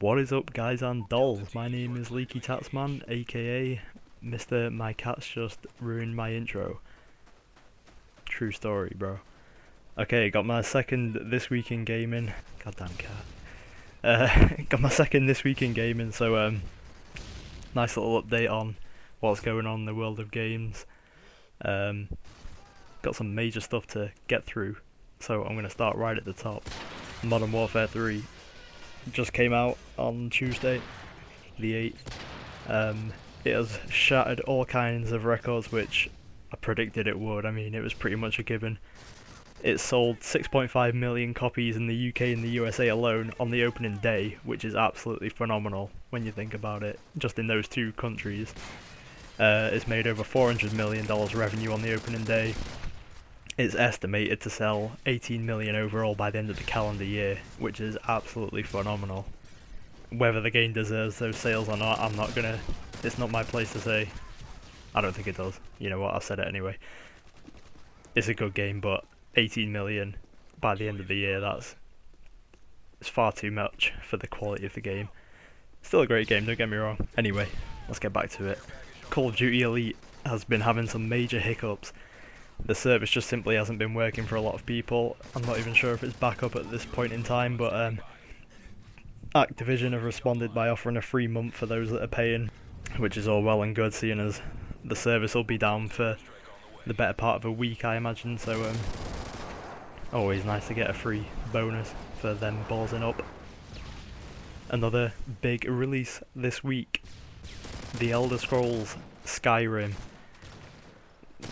What is up, guys and dolls? My name is LeakyTapsMan, aka Mr. My Cat's Just Ruined My Intro. True story, bro. Okay, got my second This Week in Gaming. Goddamn cat. Got my second This Week in Gaming, so nice little update on what's going on in the world of games. Got some major stuff to get through, so I'm going to start right at the top. Modern Warfare 3 just came out on Tuesday, the 8th. It has shattered all kinds of records which I predicted it would. I mean, it was pretty much a given. It sold 6.5 million copies in the UK and the USA alone on the opening day, which is absolutely phenomenal when you think about it, just in those two countries. It's made over $400 million revenue on the opening day. It's estimated to sell 18 million overall by the end of the calendar year, which is absolutely phenomenal. Whether the game deserves those sales or not, it's not my place to say. I don't think it does. You know what, I've said it anyway. It's a good game, but 18 million by the end of the year, it's far too much for the quality of the game. Still a great game, don't get me wrong. Anyway, let's get back to it. Call of Duty Elite has been having some major hiccups. The service just simply hasn't been working for a lot of people. I'm not even sure if it's back up at this point in time, but Activision have responded by offering a free month for those that are paying, which is all well and good, seeing as the service will be down for the better part of a week, I imagine, so always nice to get a free bonus for them ballsing up. Another big release this week, The Elder Scrolls Skyrim.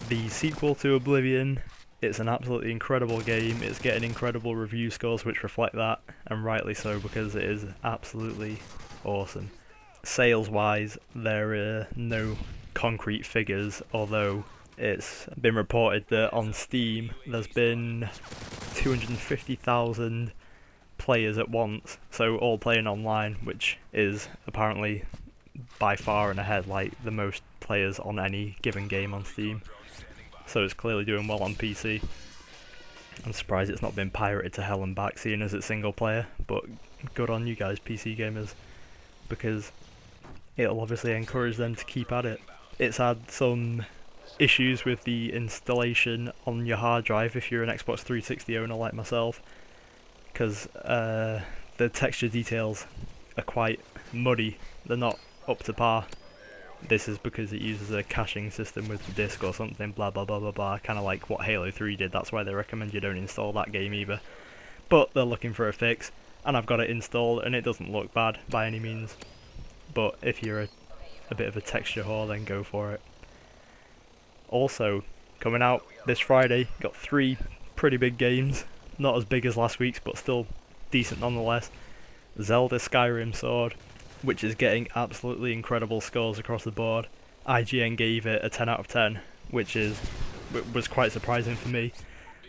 The sequel to Oblivion. It's an absolutely incredible game. It's getting incredible review scores which reflect that, and rightly so, because it is absolutely awesome. Sales wise, there are no concrete figures, although it's been reported that on Steam there's been 250,000 players at once, so all playing online, which is apparently by far and ahead like the most players on any given game on Steam. So it's clearly doing well on PC. I'm surprised it's not been pirated to hell and back, seeing as it's single player, but good on you guys, PC gamers, because it'll obviously encourage them to keep at it. It's had some issues with the installation on your hard drive if you're an Xbox 360 owner like myself, because the texture details are quite muddy, they're not up to par. This is because it uses a caching system with the disc or something, blah blah blah blah blah, kind of like what Halo 3 did. That's why they recommend you don't install that game either. But they're looking for a fix, and I've got it installed, and it doesn't look bad by any means. But if you're a bit of a texture whore, then go for it. Also, coming out this Friday, got 3 pretty big games. Not as big as last week's, but still decent nonetheless. Zelda Skyrim Sword, which is getting absolutely incredible scores across the board. IGN gave it a 10 out of 10, which was quite surprising for me,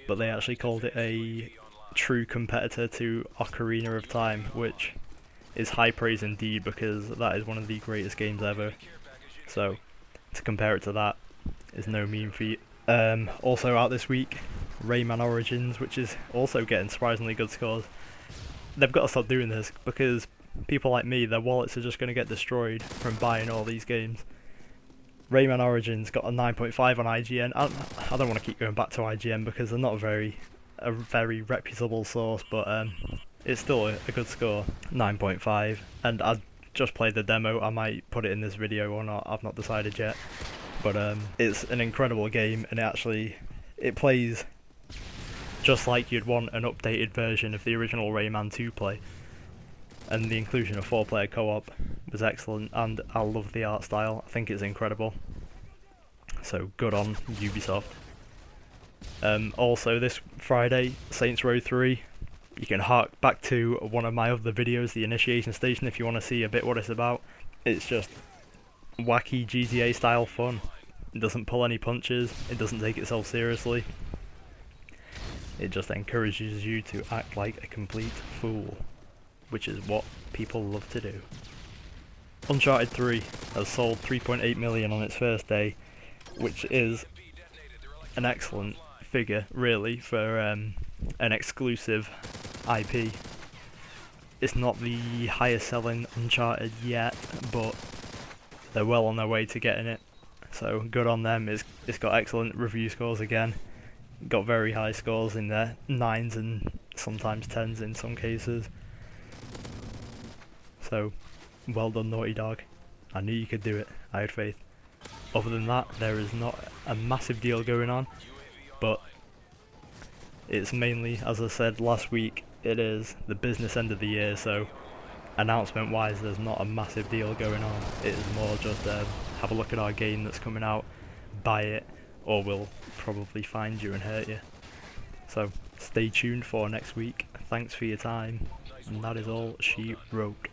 but they actually called it a true competitor to Ocarina of Time, which is high praise indeed, because that is one of the greatest games ever. So to compare it to that is no mean feat. Also out this week, Rayman Origins, which is also getting surprisingly good scores. They've got to stop doing this, because people like me, their wallets are just going to get destroyed from buying all these games. Rayman Origins got a 9.5 on IGN. I don't want to keep going back to IGN because they're not a very reputable source, but it's still a good score, 9.5. And I just played the demo. I might put it in this video or not, I've not decided yet. But it's an incredible game, and it plays just like you'd want an updated version of the original Rayman 2 play. And the inclusion of 4-player co-op was excellent, and I love the art style. I think it's incredible. So good on Ubisoft. Also this Friday, Saints Row 3. You can hark back to one of my other videos, the Initiation Station, if you want to see a bit what it's about. It's just wacky GTA style fun. It doesn't pull any punches, it doesn't take itself seriously. It just encourages you to act like a complete fool, which is what people love to do. Uncharted 3 has sold 3.8 million on its first day, which is an excellent figure, really, for an exclusive IP. it's not the highest selling Uncharted yet, but they're well on their way to getting it. So good on them. It's got excellent review scores again. Got very high scores in there, 9s and sometimes 10s in some cases. So well done, Naughty Dog. I knew you could do it. I had faith. Other than that, there is not a massive deal going on, but it's mainly, as I said last week, it is the business end of the year, so announcement wise there's not a massive deal going on. It is more just have a look at our game that's coming out, buy it, or we'll probably find you and hurt you. So stay tuned for next week. Thanks for your time, and that is all she wrote.